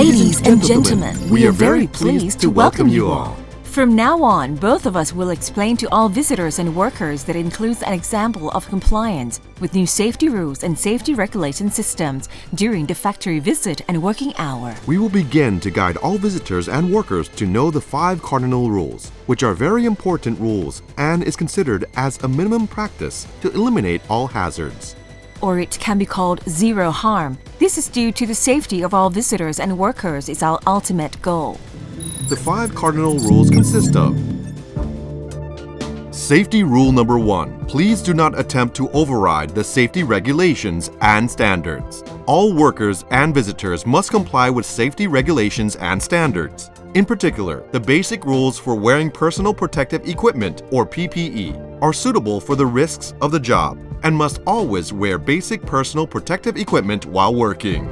Ladies and gentlemen, we are very pleased to welcome you all. From now on, both of us will explain to all visitors and workers that includes an example of compliance with new safety rules and safety regulation systems during the factory visit and working hour. We will begin to guide all visitors and workers to know the 5 cardinal rules, which are very important rules and is considered as a minimum practice to eliminate all hazards. Or it can be called zero harm. This is due to the safety of all visitors and workers is our ultimate goal. The 5 cardinal rules consist of: Safety rule number 1. Please do not attempt to override the safety regulations and standards. All workers and visitors must comply with safety regulations and standards. In particular, the basic rules for wearing personal protective equipment, or PPE, are suitable for the risks of the job and must always wear basic personal protective equipment while working.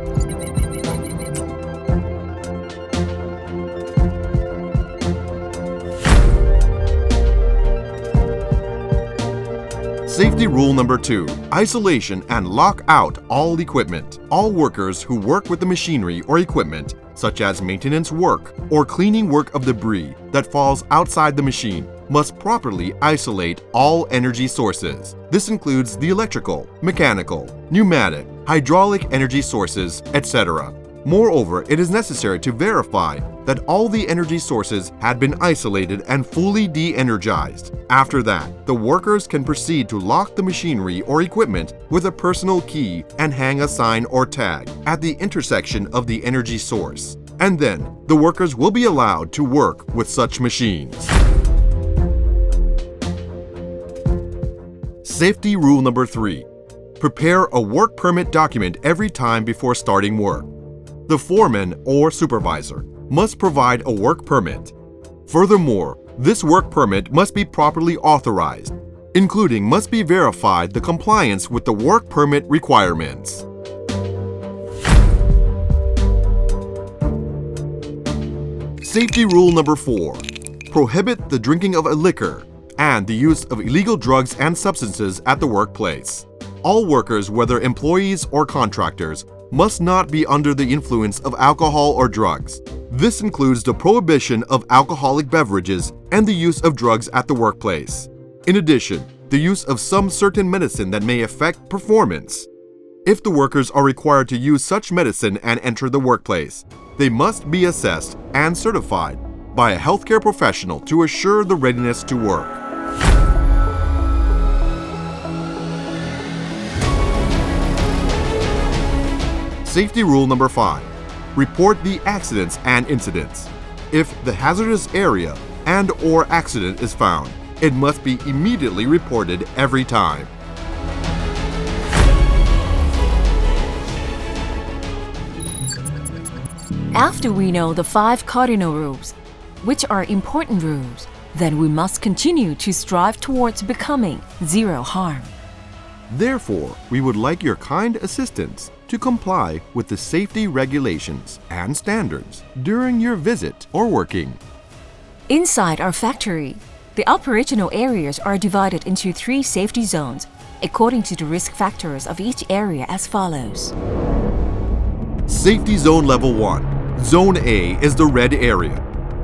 Safety rule number 2. Isolation and lock out all equipment. All workers who work with the machinery or equipment, such as maintenance work or cleaning work of debris that falls outside the machine, must properly isolate all energy sources. This includes the electrical, mechanical, pneumatic, hydraulic energy sources, etc. Moreover, it is necessary to verify that all the energy sources had been isolated and fully de-energized. After that, the workers can proceed to lock the machinery or equipment with a personal key and hang a sign or tag at the intersection of the energy source. And then, the workers will be allowed to work with such machines. Safety rule number 3. Prepare a work permit document every time before starting work. The foreman or supervisor must provide a work permit. Furthermore, this work permit must be properly authorized, including must be verified the compliance with the work permit requirements. Safety rule number 4. Prohibit the drinking of liquor and the use of illegal drugs and substances at the workplace. All workers, whether employees or contractors, must not be under the influence of alcohol or drugs. This includes the prohibition of alcoholic beverages and the use of drugs at the workplace. In addition, the use of some certain medicine that may affect performance. If the workers are required to use such medicine and enter the workplace, they must be assessed and certified by a healthcare professional to assure the readiness to work. Safety rule number 5. Report the accidents and incidents. If the hazardous area and/or accident is found, it must be immediately reported every time. After we know the 5 cardinal rules, which are important rules, then we must continue to strive towards becoming zero harm. Therefore, we would like your kind assistance to comply with the safety regulations and standards during your visit or working. Inside our factory, the operational areas are divided into 3 safety zones according to the risk factors of each area as follows. Safety Zone Level 1. Zone A is the red area.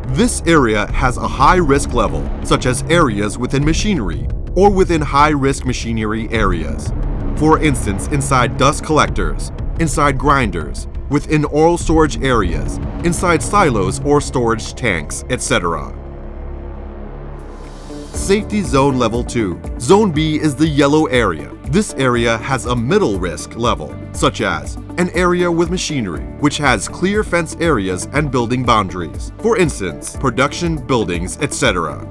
This area has a high risk level, such as areas within machinery or within high-risk machinery areas. For instance, inside dust collectors, inside grinders, within oil storage areas, inside silos or storage tanks, etc. Safety Zone Level 2. Zone B is the yellow area. This area has a middle risk level, such as an area with machinery, which has clear fence areas and building boundaries. For instance, production buildings, etc.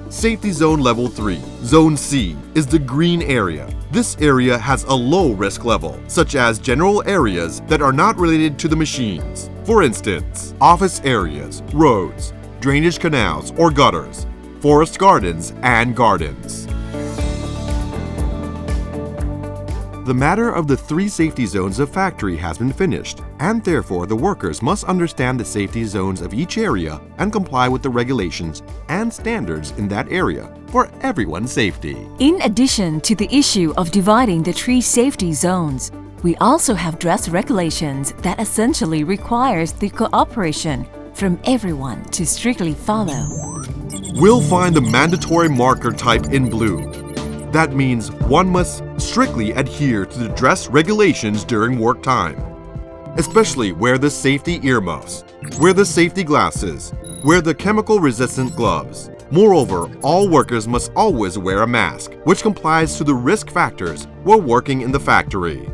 Safety Zone Level 3. Zone C is the green area. This area has a low risk level, such as general areas that are not related to the machines. For instance, office areas, roads, drainage canals or gutters, forest gardens, and gardens. The matter of the 3 safety zones of factory has been finished, and therefore the workers must understand the safety zones of each area and comply with the regulations and standards in that area for everyone's safety. In addition to the issue of dividing the 3 safety zones, We also have dress regulations that essentially requires the cooperation from everyone to strictly follow. We'll find the mandatory marker type in blue. That means one must strictly adhere to the dress regulations during work time. Especially wear the safety earmuffs, wear the safety glasses, wear the chemical-resistant gloves. Moreover, all workers must always wear a mask, which complies to the risk factors while working in the factory.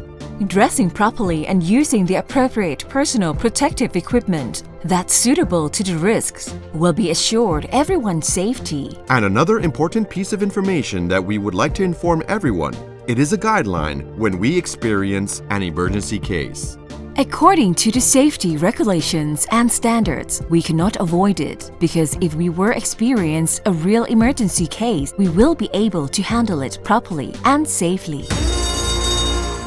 Dressing properly and using the appropriate personal protective equipment that's suitable to the risks will be assured everyone's safety. And another important piece of information that we would like to inform everyone, it is a guideline when we experience an emergency case. According to the safety regulations and standards, we cannot avoid it because if we were experienced a real emergency case, we will be able to handle it properly and safely.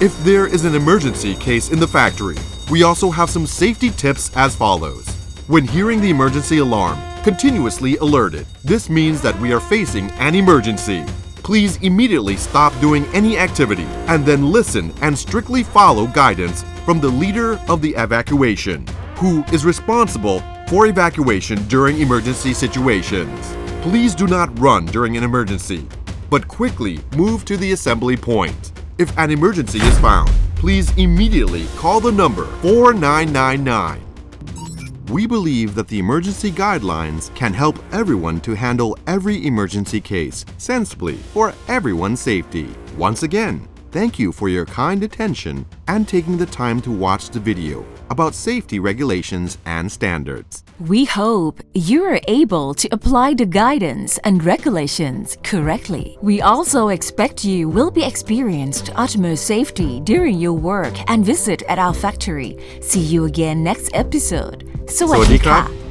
If there is an emergency case in the factory, we also have some safety tips as follows. When hearing the emergency alarm, continuously alerted. This means that we are facing an emergency. Please immediately stop doing any activity and then listen and strictly follow guidance from the leader of the evacuation, who is responsible for evacuation during emergency situations. Please do not run during an emergency, but quickly move to the assembly point. If an emergency is found, please immediately call the number 4999. We believe that the emergency guidelines can help everyone to handle every emergency case sensibly for everyone's safety. Once again, thank you for your kind attention and taking the time to watch the video about safety regulations and standards. We hope you are able to apply the guidance and regulations correctly. We also expect you will be experienced utmost safety during your work and visit at our factory. See you again next episode. สวัสดีค่ะ